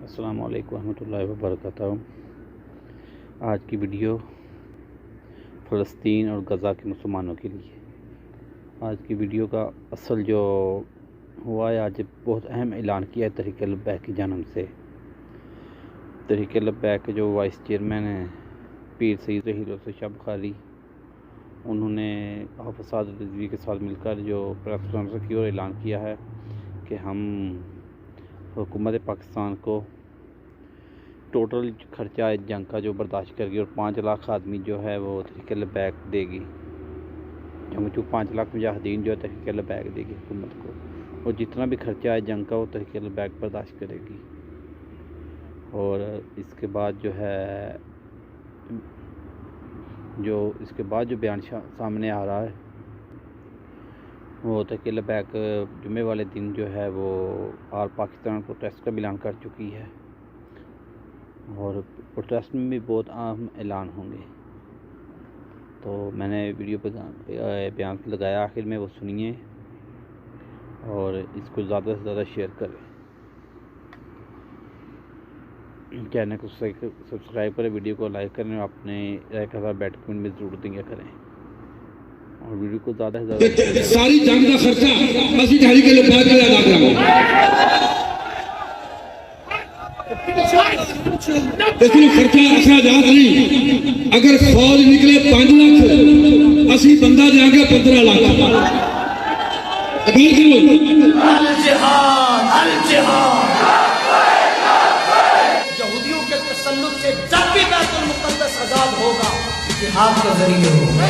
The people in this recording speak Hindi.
अस्सलामु अलैकुम रहमतुल्लाहि व बरकातहू। आज की वीडियो फ़लस्तीन और गज़ा के मुसलमानों के लिए। आज की वीडियो का असल जो हुआ है, आज बहुत अहम ऐलान किया है तहरीक लब्बैक की जानिब से। तहरीक लब्बैक के जो वाइस चेयरमैन हैं पीर सईद ज़हीर शाह बुखारी, उन्होंने हाफ़िज़ साद रिज़वी के साथ मिलकर जो प्रेस कॉन्फ्रेंस की और ऐलान किया है कि हम हुकूमत पाकिस्तान को टोटल खर्चा जंग का जो बर्दाश्त करेगी और 5 लाख आदमी जो है वो तहरीक लब्बैक देगी। जंगजू 5 लाख मुजाहिदीन जो है तहरीक लब्बैक देगी हुकूमत को, और जितना भी खर्चा है जंग का वो तहरीक लब्बैक बर्दाश्त करेगी। और इसके बाद जो बयान सामने आ रहा है वो तहरीक लब्बैक जुम्मे वाले दिन जो है वो आल पाकिस्तान प्रोटेस्ट का ऐलान कर चुकी है, और प्रोटेस्ट में भी बहुत अहम ऐलान होंगे। तो मैंने वीडियो पे बयान लगाया, आखिर में वो सुनिए और इसको ज़्यादा से ज़्यादा शेयर करें। चैनल को सब्सक्राइब करें, वीडियो को लाइक करें और अपने राय का साथ बैठ कमेंट में ज़रूर देंगे करें, और वीडियो को ज़्यादा से ज़्यादा सारी जंग का खर्चा असली तहरीक लब्बैक में अदा करांगे। लेकिन खर्चा ऐसा याद नहीं, अगर फौज निकले 5 लाख असी बंदा देंगे 15 लाख। यहूदियों के तसल्लुत से जब भी बैतुल मुक़द्दस आजाद होगा, जिहाद के जरिए होगा।